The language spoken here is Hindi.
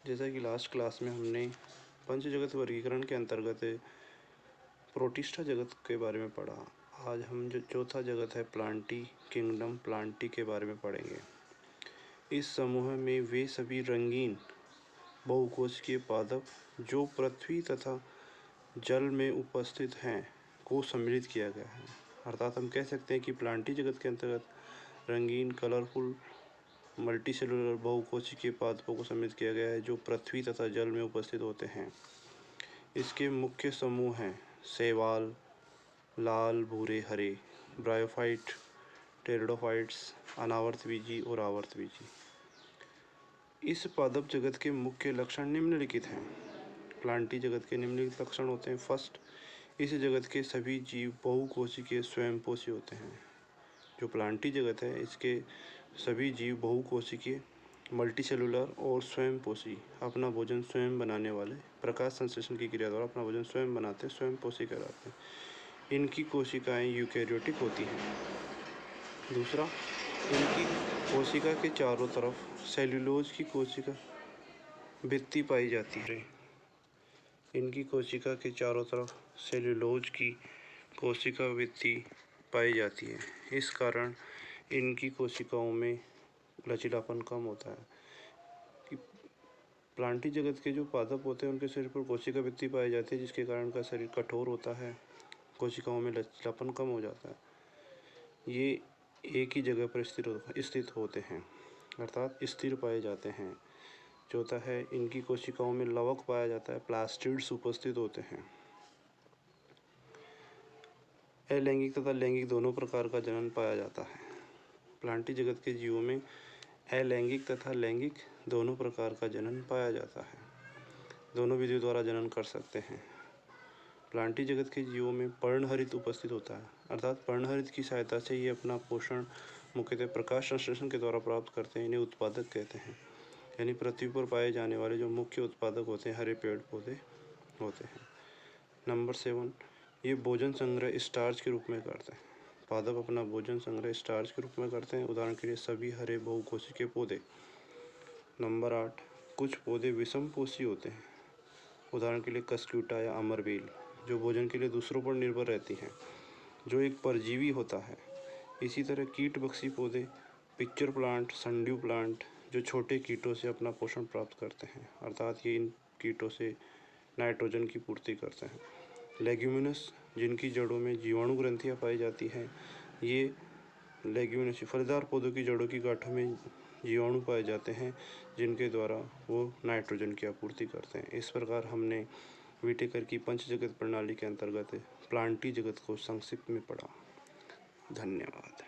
जैसा कि लास्ट क्लास में हमने पंच जगत वर्गीकरण के अंतर्गत प्रोटिस्टा जगत के बारे में पढ़ा। आज हम जो चौथा जगत है प्लांटी किंगडम प्लांटी के बारे में पढ़ेंगे। इस समूह में वे सभी रंगीन बहुकोशिकीय पादप जो पृथ्वी तथा जल में उपस्थित हैं को सम्मिलित किया गया है। अर्थात हम कह सकते हैं कि प्लांटी जगत के अंतर्गत रंगीन कलरफुल मल्टीसेलुलर बहुकोशिकीय पादपों को सम्मिलित किया गया है जो पृथ्वी तथा जल में उपस्थित होते हैं। इसके मुख्य समूह हैं शैवाल, लाल भूरे हरे, ब्रायोफाइट, टेरिडोफाइट्स, अनावर्तबीजी और आवर्तबीजी। इस पादप जगत के मुख्य लक्षण निम्नलिखित हैं। प्लांटी जगत के निम्नलिखित लक्षण होते हैं। फर्स्ट, इस जगत के सभी जीव बहुकोशिकीय स्वयंपोषी होते हैं। जो प्लांटी जगत है इसके सभी जीव बहुकोशिकीय मल्टीसेलुलर और स्वयंपोषी अपना भोजन स्वयं बनाने वाले प्रकाश संश्लेषण की क्रिया द्वारा अपना भोजन स्वयं बनाते हैं, स्वयंपोषी कहलाते हैं। इनकी कोशिकाएं यूकेरियोटिक होती हैं। दूसरा, इनकी कोशिका के चारों तरफ सेल्यूलोज की कोशिका भित्ति पाई जाती है। इनकी कोशिका के चारों तरफ सेल्यूलोज की कोशिका भित्ति पाई जाती है। इस कारण इनकी कोशिकाओं में लचीलापन कम होता है। कि प्लांटी जगत के जो पादप होते हैं उनके शरीर पर कोशिका भित्ति पाई जाती है जिसके कारण उनका शरीर कठोर होता है, कोशिकाओं में लचीलापन कम हो जाता है। ये एक ही जगह पर स्थित होते हैं अर्थात स्थिर पाए जाते हैं। चौथा है, इनकी कोशिकाओं में लवक पाया जाता है, प्लास्टिड्स उपस्थित होते हैं। अलैंगिक तथा लैंगिक दोनों प्रकार का जनन पाया जाता है। प्लांटी जगत के जीवों में अलैंगिक तथा लैंगिक दोनों प्रकार का जनन पाया जाता है। दोनों विधियों द्वारा जनन कर सकते हैं। प्लांटी जगत के जीवों में पर्णहरित उपस्थित होता है अर्थात पर्णहरित की सहायता से ये अपना पोषण मुख्यतः प्रकाश संश्लेषण के द्वारा प्राप्त करते हैं। इन्हें उत्पादक कहते हैं। यानी पृथ्वी पर पाए जाने वाले जो मुख्य उत्पादक होते हैं हरे पेड़ पौधे होते हैं। नंबर 7, ये भोजन संग्रह स्टार्च के रूप में करते हैं। पादप अपना भोजन संग्रह स्टार्च के रूप में करते हैं। उदाहरण के लिए सभी हरे बहुकोशिकीय पौधे। नंबर 8, कुछ पौधे विषमपोषी होते हैं। उदाहरण के लिए कस्क्यूटा या अमरबेल जो भोजन के लिए दूसरों पर निर्भर रहती हैं, जो एक परजीवी होता है। इसी तरह कीटभक्षी पौधे पिक्चर प्लांट, संड्यू प्लांट जो छोटे कीटों से अपना पोषण प्राप्त करते हैं अर्थात ये इन कीटों से नाइट्रोजन की पूर्ति करते हैं। लेग्यूमिनस जिनकी जड़ों में जीवाणु ग्रंथियाँ पाई जाती हैं, ये लेग्यूमिनस फलदार पौधों की जड़ों की गांठों में जीवाणु पाए जाते हैं जिनके द्वारा वो नाइट्रोजन की आपूर्ति करते हैं। इस प्रकार हमने विटेकर की पंच जगत प्रणाली के अंतर्गत प्लांटी जगत को संक्षिप्त में पढ़ा। धन्यवाद।